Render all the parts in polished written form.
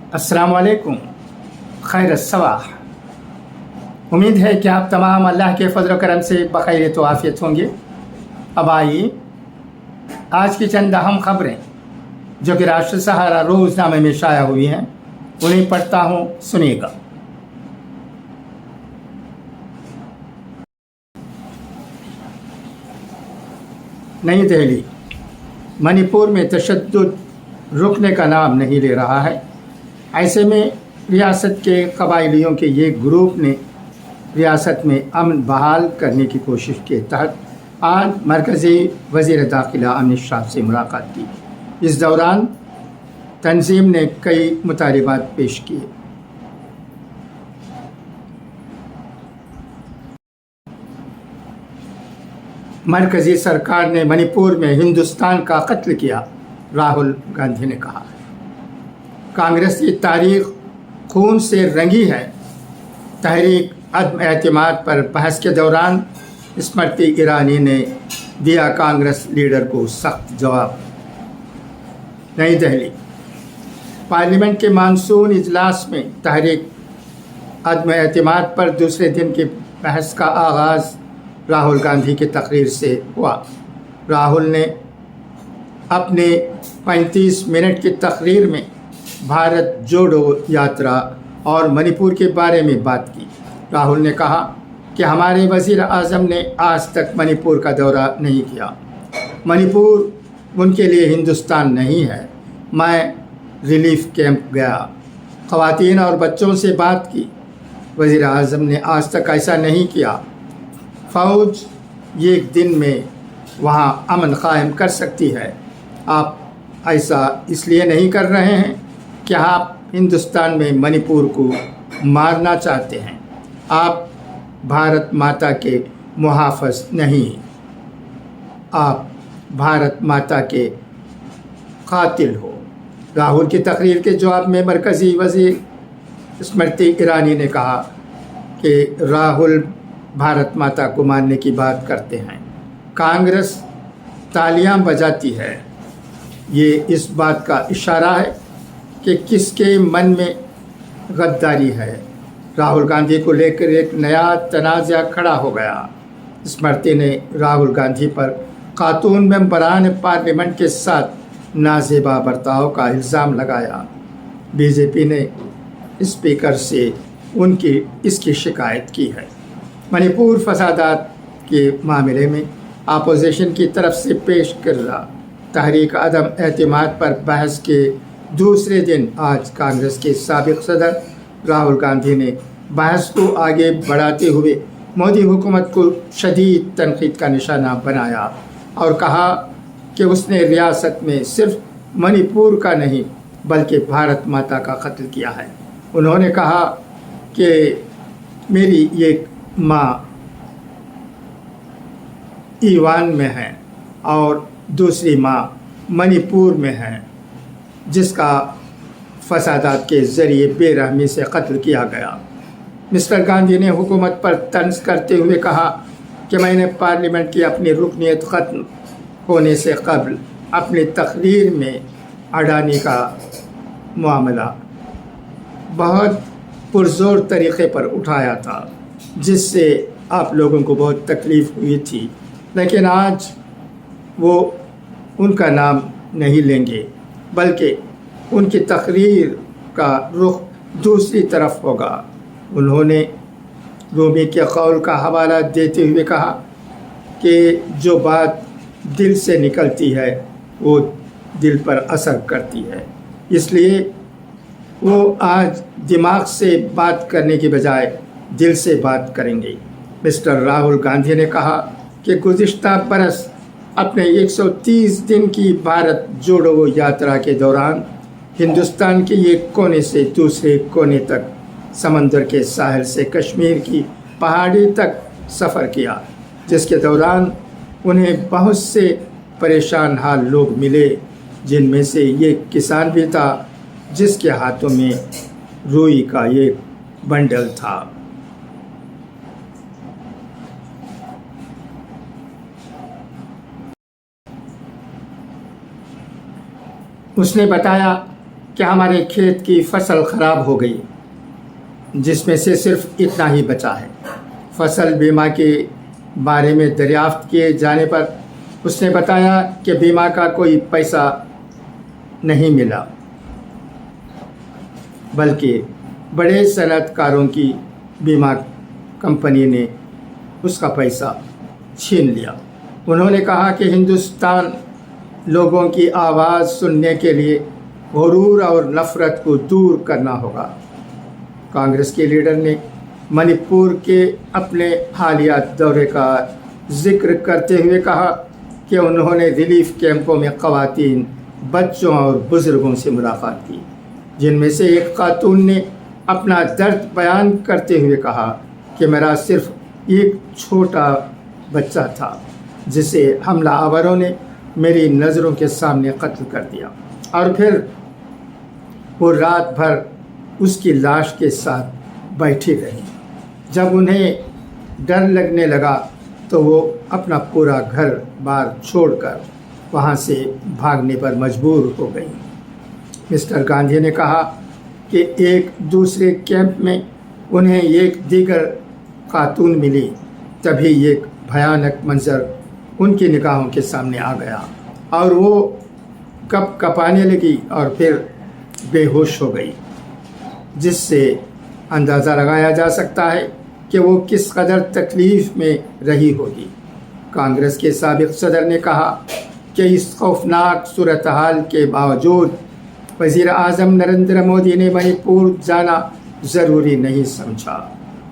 अस्सलाम वालेकुम, खैर सबाह। उम्मीद है कि आप तमाम अल्लाह के फजल करम से बखैर तो आफियत होंगे। अब आइए आज की चंद अहम खबरें जो कि राष्ट्र सहारा रोज़नामे में शाया हुई हैं उन्हें पढ़ता हूँ, सुनिएगा। नई दिल्ली, मणिपुर में तशद्दुद रुकने का नाम नहीं ले रहा है। ऐसे में रियासत के कबायलियों के ये ग्रुप ने रियासत में अमन बहाल करने की कोशिश के तहत आज मरकज़ी वज़ीर दाखिला अमित शाह से मुलाकात की। इस दौरान तंजीम ने कई मुतालिबात पेश किए। मरकज़ी सरकार ने मणिपुर में हिंदुस्तान का कत्ल किया, राहुल गांधी ने कहा। कांग्रेस की तारीख खून से रंगी है। तहरीक अदम एतमाद पर बहस के दौरान स्मृति ईरानी ने दिया कांग्रेस लीडर को सख्त जवाब। नई दिल्ली, पार्लियामेंट के मानसून इजलास में तहरीक अदम एतमाद पर दूसरे दिन की बहस का आगाज़ राहुल गांधी की तकरीर से हुआ। राहुल ने अपने 35 मिनट की तकरीर में भारत जोड़ो यात्रा और मणिपुर के बारे में बात की। राहुल ने कहा कि हमारे वज़ीर आज़म ने आज तक मणिपुर का दौरा नहीं किया। मणिपुर उनके लिए हिंदुस्तान नहीं है। मैं रिलीफ कैंप गया, ख़वातीन और बच्चों से बात की। वज़ीर आज़म ने आज तक ऐसा नहीं किया। फ़ौज एक दिन में वहाँ अमन कायम कर सकती है। आप ऐसा इसलिए नहीं कर रहे हैं कि आप हिंदुस्तान में मणिपुर को मारना चाहते हैं। आप भारत माता के मुहाफ़िज़ नहीं, आप भारत माता के कातिल हो। राहुल की तकरीर के जवाब में मरकज़ी वज़ीर स्मृति ईरानी ने कहा कि राहुल भारत माता को मारने की बात करते हैं। कांग्रेस तालियां बजाती है। ये इस बात का इशारा है कि किसके मन में गद्दारी है। राहुल गांधी को लेकर एक नया तनाज़ा खड़ा हो गया। स्मृति ने राहुल गांधी पर खातून मेंबरान पार्लियामेंट के साथ नाज़ेबा बर्ताव का इल्ज़ाम लगाया। बीजेपी ने स्पीकर से इसकी शिकायत की है। मणिपुर फसादात के मामले में अपोजिशन की तरफ से पेश करदा तहरीक अदम एतमाद पर बहस के दूसरे दिन आज कांग्रेस के साबिक़ सदर राहुल गांधी ने बहस को आगे बढ़ाते हुए मोदी हुकूमत को शदीद तनक़ीद का निशाना बनाया और कहा कि उसने रियासत में सिर्फ मणिपुर का नहीं बल्कि भारत माता का कत्ल किया है। उन्होंने कहा कि मेरी एक माँ ईवान में है और दूसरी माँ मणिपुर में है, जिसका फसादात के ज़रिए बेरहमी से कत्ल किया गया। मिस्टर गांधी ने हुकूमत पर तंज करते हुए कहा कि मैंने पार्लियामेंट की अपनी रुकनीत ख़त्म होने से कबल अपनी तकरीर में अडानी का मामला बहुत पुरज़ोर तरीक़े पर उठाया था, जिससे आप लोगों को बहुत तकलीफ़ हुई थी। लेकिन आज वो उनका नाम नहीं लेंगे, बल्कि उनकी तकरीर का रुख दूसरी तरफ होगा। उन्होंने रूमी के कौल का हवाला देते हुए कहा कि जो बात दिल से निकलती है वो दिल पर असर करती है, इसलिए वो आज दिमाग से बात करने की बजाय दिल से बात करेंगे। मिस्टर राहुल गांधी ने कहा कि गुज़िश्ता बरस अपने 130 दिन की भारत जोड़ो यात्रा के दौरान हिंदुस्तान के एक कोने से दूसरे कोने तक, समंदर के साहिल से कश्मीर की पहाड़ी तक सफ़र किया, जिसके दौरान उन्हें बहुत से परेशान हाल लोग मिले, जिनमें से ये किसान भी था जिसके हाथों में रुई का एक बंडल था। उसने बताया کہ हमारे खेत की फसल ख़राब हो गई, जिसमें से सिर्फ इतना ही बचा है। फसल बीमा के बारे में दरियाफ्त किए जाने पर उसने बताया कि बीमा का कोई पैसा नहीं मिला, बल्कि बड़े सनअतकारों की बीमा कंपनी ने उसका पैसा छीन लिया। उन्होंने कहा कि हिंदुस्तान लोगों की आवाज़ सुनने के लिए गुरूर और नफ़रत को दूर करना होगा। कांग्रेस के लीडर ने मणिपुर के अपने हालिया दौरे का जिक्र करते हुए कहा कि उन्होंने रिलीफ कैंपों में ख़वातीन, बच्चों और बुज़ुर्गों से मुलाकात की, जिनमें से एक खातून ने अपना दर्द बयान करते हुए कहा कि मेरा सिर्फ एक छोटा बच्चा था जिसे हमलावरों ने मेरी नज़रों के सामने कत्ल कर दिया, और फिर वो रात भर उसकी लाश के साथ बैठी रही। जब उन्हें डर लगने लगा तो वो अपना पूरा घर बार छोड़कर वहाँ से भागने पर मजबूर हो गई। मिस्टर गांधी ने कहा कि एक दूसरे कैंप में उन्हें एक दीगर खातून मिली, तभी एक भयानक मंजर उनकी निगाहों के सामने आ गया और वो कप कपाने लगी और फिर बेहोश हो गई, जिससे अंदाज़ा लगाया जा सकता है कि वो किस कदर तकलीफ़ में रही होगी। कांग्रेस के साबिक़ सदर ने कहा कि इस खौफनाक सूरत हाल के बावजूद वज़ीर आज़म नरेंद्र मोदी ने मणिपुर जाना ज़रूरी नहीं समझा,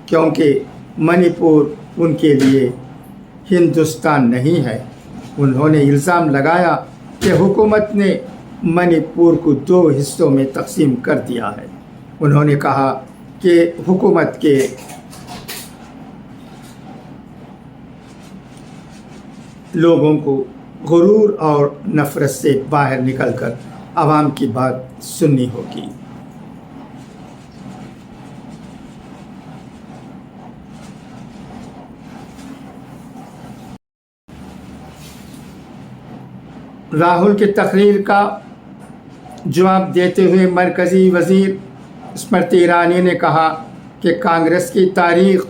क्योंकि मणिपुर उनके लिए हिंदुस्तान नहीं है। उन्होंने इल्ज़ाम लगाया कि हुकूमत ने मणिपुर को 2 हिस्सों में तकसीम कर दिया है। उन्होंने कहा कि हुकूमत के लोगों को गुरूर और नफ़रत से बाहर निकलकर आवाम की बात सुननी होगी। राहुल की तकरीर का जवाब देते हुए मरकज़ी वज़ीर स्मृति ईरानी ने कहा कि कांग्रेस की तारीख़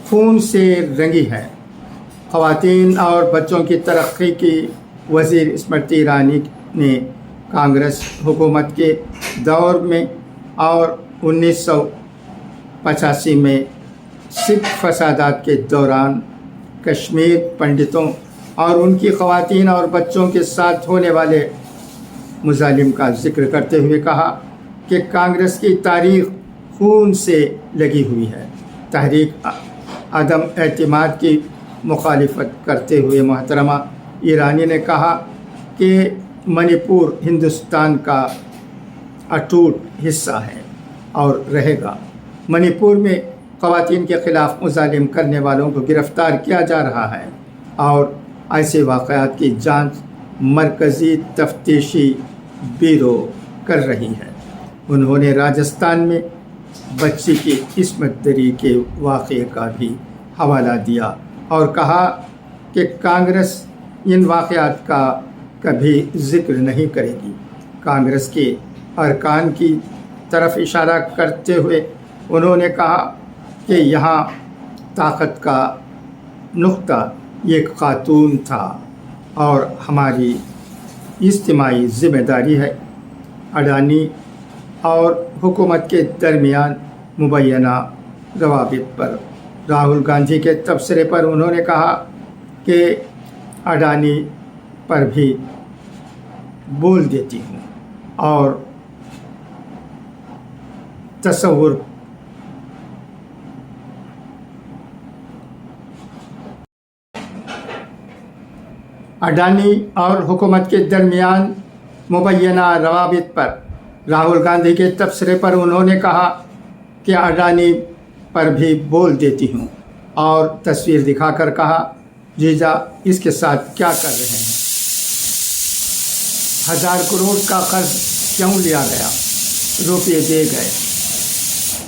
खून से रंगी है। ख़वातीन और बच्चों की तरक्की की वज़ीर स्मृति ईरानी ने कांग्रेस हुकूमत के दौर में और 1985 में सिख फसादात के दौरान कश्मीर पंडितों और उनकी ख़वातीन और बच्चों के साथ होने वाले मुज़ालिम का ज़िक्र करते हुए कहा कि कांग्रेस की तारीख़ खून से लगी हुई है। तहरीक अदम एतमाद की मुखालिफत करते हुए मोहतरमा ईरानी ने कहा कि मणिपुर हिंदुस्तान का अटूट हिस्सा है और रहेगा। मणिपुर में ख़वातीन के ख़िलाफ़ मुज़ालिम करने वालों को गिरफ़्तार किया जा रहा है और ऐसे वाक़यात की जांच मरकज़ी तफ्तीशी ब्यूरो कर रही है। उन्होंने राजस्थान में बच्ची की इस्मत दरी के वाक़े का भी हवाला दिया और कहा कि कांग्रेस इन वाक़यात का कभी ज़िक्र नहीं करेगी। कांग्रेस के अरकान की तरफ इशारा करते हुए उन्होंने कहा कि यहाँ ताकत का नुक्ता एक खातून था और हमारी इज्तिमाई ज़िम्मेदारी है। अडानी और हुकूमत के दरमियान मुबैना रवाबित पर राहुल गांधी के तबसरे पर उन्होंने कहा कि अडानी पर भी बोल देती हूँ और तस्वुर अडानी और हुकूमत के दरमियान मुबैना रवाबित पर राहुल गांधी के तबसरे पर उन्होंने कहा कि अडानी पर भी बोल देती हूँ और तस्वीर दिखाकर कहा, जीजा इसके साथ क्या कर रहे हैं? 1000 करोड़ का कर्ज क्यों लिया गया? रुपये दे गए।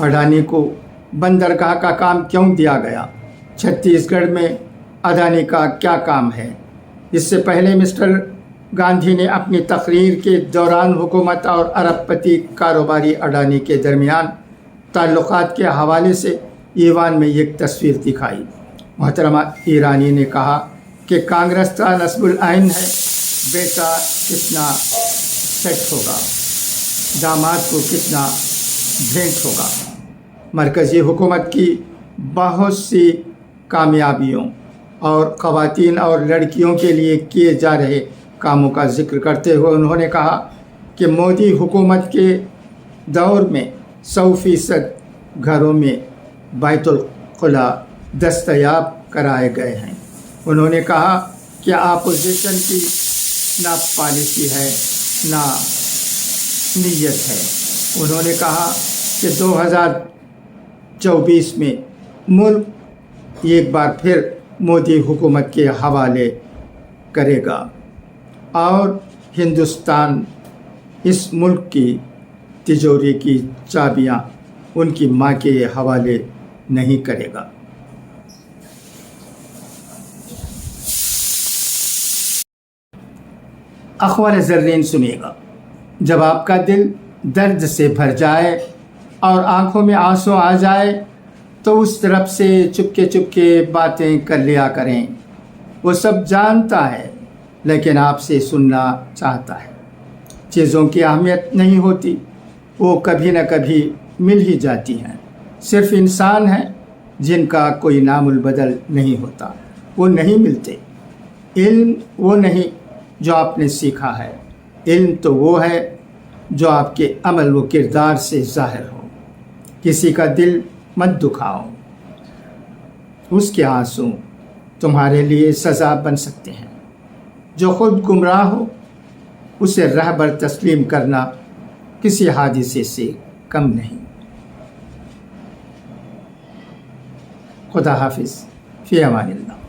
अडानी को बंदरगाह का काम क्यों दिया गया? छत्तीसगढ़ में अडानी का क्या काम है? इससे पहले मिस्टर गांधी ने अपनी तकरीर के दौरान हुकूमत और अरबपति कारोबारी अडानी के दरमियान ताल्लुकात के हवाले से ईवान में एक तस्वीर दिखाई। मोहतरमा ईरानी ने कहा कि कांग्रेस का नस्बुल आइन है, बेटा कितना सेट होगा, दामाद को कितना भेंट होगा। मरकज़ी हुकूमत की बहुत सी कामयाबियों और ख़वातीन और लड़कियों के लिए किए जा रहे कामों का जिक्र करते हुए उन्होंने कहा कि मोदी हुकूमत के दौर में 100% घरों में बैतुल खुला दस्तयाब कराए गए हैं। उन्होंने कहा कि अपोजिशन की ना पॉलिसी है ना नीयत है। उन्होंने कहा कि 2024 में मुल्क एक बार फिर मोदी हुकूमत के हवाले करेगा और हिंदुस्तान इस मुल्क की तिजोरी की चाबियां उनकी माँ के हवाले नहीं करेगा। अखबार ज़र्रीन सुनिएगा। जब आपका दिल दर्द से भर जाए और आंखों में आंसू आ जाए तो उस तरफ से चुपके चुपके बातें कर लिया करें। वो सब जानता है लेकिन आपसे सुनना चाहता है। चीज़ों की अहमियत नहीं होती, वो कभी न कभी मिल ही जाती हैं। सिर्फ इंसान हैं जिनका कोई नामुल बदल नहीं होता, वो नहीं मिलते। इल्म वो नहीं जो आपने सीखा है, इल्म तो वो है जो आपके अमल व किरदार से ज़ाहिर हो। किसी का दिल मत दुखाओ, उसके आंसू तुम्हारे लिए सज़ा बन सकते हैं। जो खुद गुमराह हो उसे रहबर तस्लीम करना किसी हादिसे से कम नहीं। खुदा हाफिज़, फ़ी अमानिल्लाह।